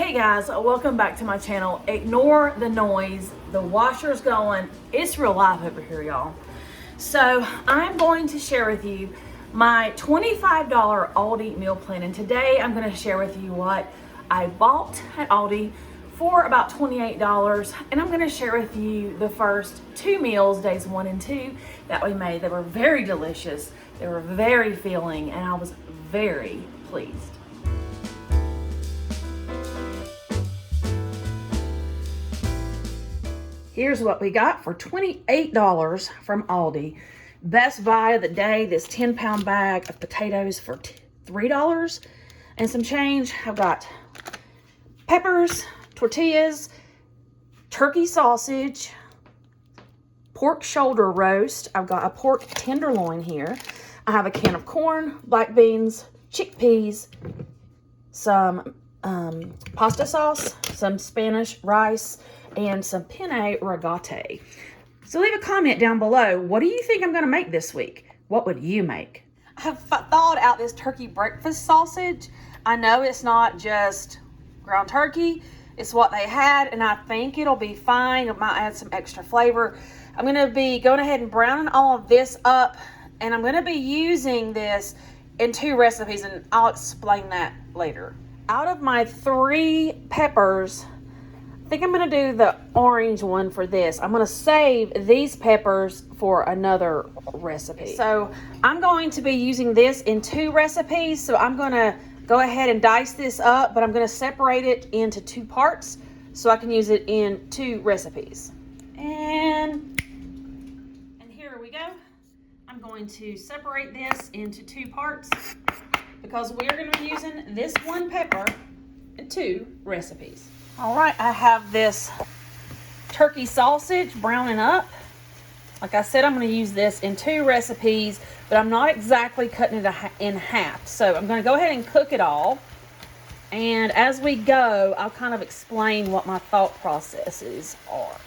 Hey guys, welcome back to my channel. Ignore the noise. The washer's going. It's real live over here, y'all. So I'm going to share with you my $25 Aldi meal plan. And today I'm going to share with you what I bought at Aldi for about $28. And I'm going to share with you the first two meals, days 1 and 2, that we made. They were very delicious. They were very filling, and I was very pleased. Here's what we got for $28 from Aldi. Best buy of the day, this 10-pound bag of potatoes for $3 and some change. I've got peppers, tortillas, turkey sausage, pork shoulder roast. I've got a pork tenderloin here. I have a can of corn, black beans, chickpeas, some pasta sauce, some Spanish rice, and some penne rigate. So leave a comment down below. What do you think I'm going to make this week? What would you make? I've thawed out this turkey breakfast sausage. I know it's not just ground turkey. It's what they had, and I think it'll be fine. It might add some extra flavor. I'm going to be going ahead and browning all of this up, and I'm going to be using this in 2 recipes, and I'll explain that later. Out of my 3 peppers, I think I'm going to do the orange one for this. I'm going to save these peppers for another recipe. So I'm going to be using this in 2 recipes. So I'm going to go ahead and dice this up, but I'm going to separate it into 2 parts so I can use it in 2 recipes. And here we go. I'm going to separate this into 2 parts because we're going to be using this 1 pepper in 2 recipes. All right, I have this turkey sausage browning up. Like I said, I'm going to use this in 2 recipes, but I'm not exactly cutting it in half. So I'm going to go ahead and cook it all. And as we go, I'll kind of explain what my thought processes are.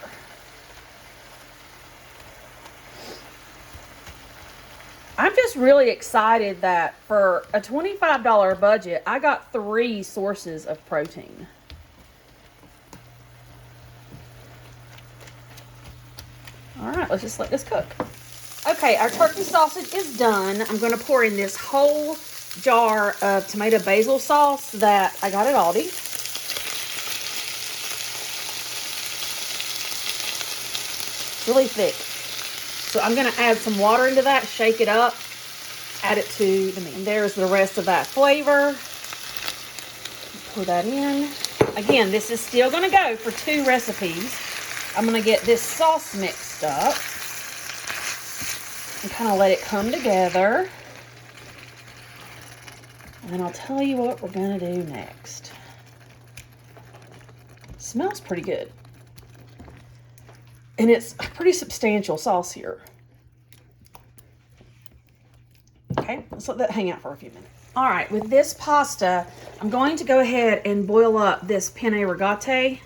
I'm just really excited that for a $25 budget, I got 3 sources of protein. All right, let's just let this cook. Okay, our turkey sausage is done. I'm going to pour in this whole jar of tomato basil sauce that I got at Aldi. It's really thick. So I'm going to add some water into that, shake it up, add it to the meat. And there's the rest of that flavor. Pour that in. Again, this is still going to go for 2 recipes. I'm going to get this sauce mixed up and kind of let it come together. And then I'll tell you what we're going to do next. It smells pretty good. And it's a pretty substantial sauce here. Okay, let's let that hang out for a few minutes. All right, with this pasta, I'm going to go ahead and boil up this penne rigate.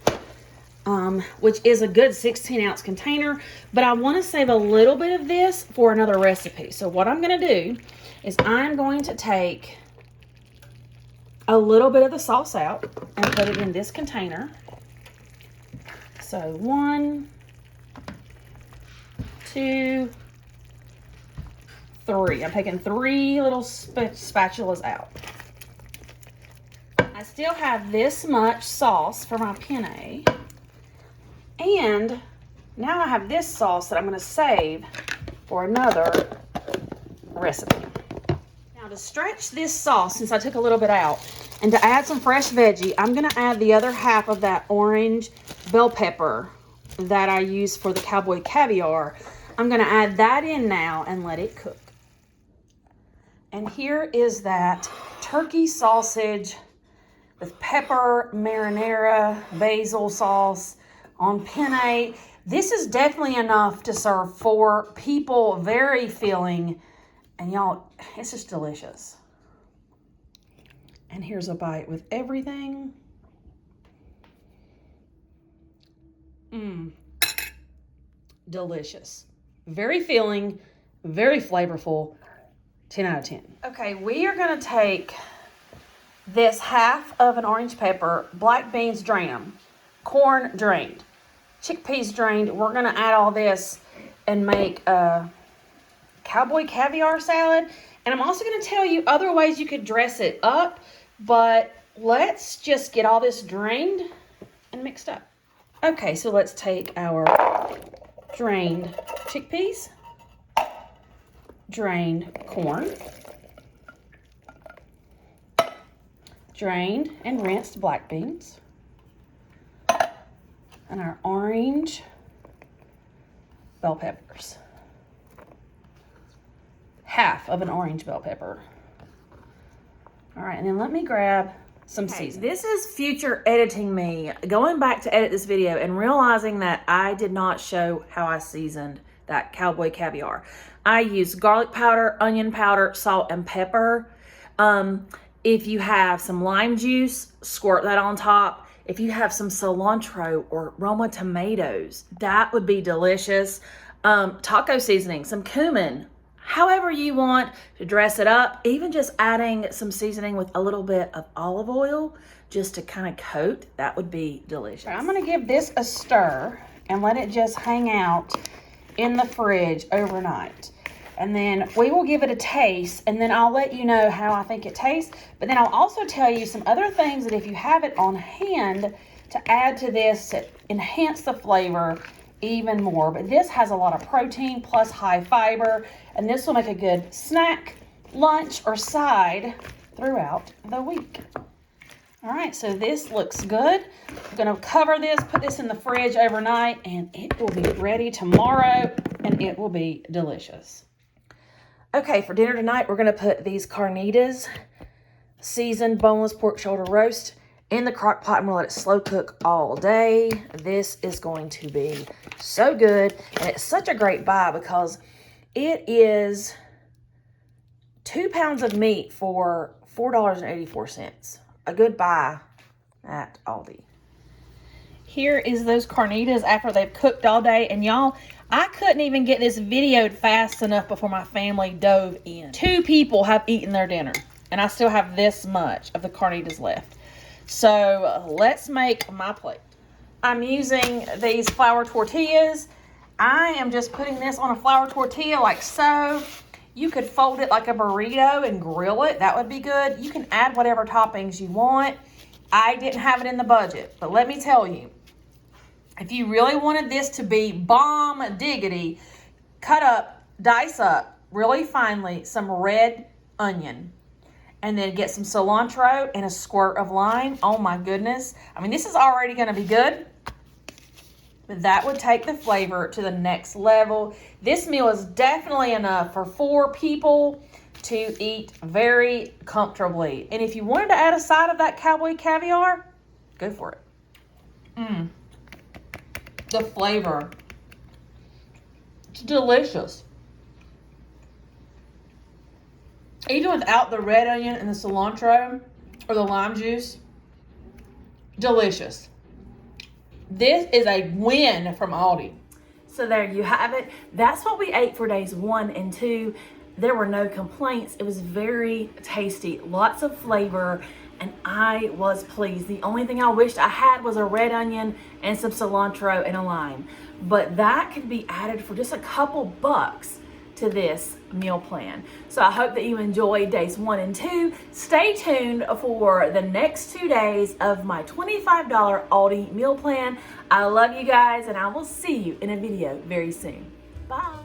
Which is a good 16-ounce container, but I want to save a little bit of this for another recipe. So what I'm going to do is I'm going to take a little bit of the sauce out and put it in this container. So 1, 2, 3. I'm taking 3 little spatulas out. I still have this much sauce for my penne. And now I have this sauce that I'm going to save for another recipe. Now to stretch this sauce, since I took a little bit out, and to add some fresh veggie, I'm going to add the other half of that orange bell pepper that I use for the Cowboy caviar. I'm going to add that in now and let it cook. And here is that turkey sausage with pepper, marinara, basil sauce on penne. This is definitely enough to serve 4 people. Very filling. And y'all, it's just delicious. And here's a bite with everything. Delicious. Very filling, very flavorful. 10 out of 10. Okay, we are going to take this half of an orange pepper, black beans, drain them, corn drained, chickpeas drained. We're gonna add all this and make a Cowboy caviar salad. And I'm also gonna tell you other ways you could dress it up, but let's just get all this drained and mixed up. Okay, so let's take our drained chickpeas, drained corn, drained and rinsed black beans, and our orange bell peppers. Half of an orange bell pepper. All right, and then let me grab some seasoning. This is future editing me, going back to edit this video and realizing that I did not show how I seasoned that Cowboy caviar. I used garlic powder, onion powder, salt, and pepper. If you have some lime juice, squirt that on top. If you have some cilantro or Roma tomatoes, that would be delicious. Taco seasoning, some cumin, however you want to dress it up. Even just adding some seasoning with a little bit of olive oil just to kind of coat, that would be delicious. I'm gonna give this a stir and let it just hang out in the fridge overnight. And then we will give it a taste, and then I'll let you know how I think it tastes. But then I'll also tell you some other things that if you have it on hand to add to this to enhance the flavor even more. But this has a lot of protein plus high fiber, and this will make a good snack, lunch, or side throughout the week. All right, so this looks good. I'm gonna cover this, put this in the fridge overnight, and it will be ready tomorrow, and it will be delicious. Okay, for dinner tonight, we're gonna put these Carnitas seasoned boneless pork shoulder roast in the crock pot. I'm gonna let it slow cook all day. This is going to be so good, and it's such a great buy because it is 2 pounds of meat for $4.84. A good buy at Aldi. Here is those Carnitas after they've cooked all day, and y'all, I couldn't even get this videoed fast enough before my family dove in. 2 people have eaten their dinner, and I still have this much of the Carnitas left. So let's make my plate. I'm using these flour tortillas. I am just putting this on a flour tortilla like so. You could fold it like a burrito and grill it. That would be good. You can add whatever toppings you want. I didn't have it in the budget, but let me tell you, if you really wanted this to be bomb diggity, cut up, dice up really finely some red onion, and then get some cilantro and a squirt of lime. Oh my goodness. I mean, this is already gonna be good, but that would take the flavor to the next level. This meal is definitely enough for 4 people to eat very comfortably. And if you wanted to add a side of that Cowboy caviar, go for it. The flavor, it's delicious. Even without the red onion and the cilantro or the lime juice, delicious. This is a win from Aldi. So there you have it. That's what we ate for days 1 and 2. There were no complaints. It was very tasty, lots of flavor, and I was pleased. The only thing I wished I had was a red onion and some cilantro and a lime. But that could be added for just a couple bucks to this meal plan. So I hope that you enjoyed days 1 and 2. Stay tuned for the next 2 days of my $25 Aldi meal plan. I love you guys, and I will see you in a video very soon. Bye.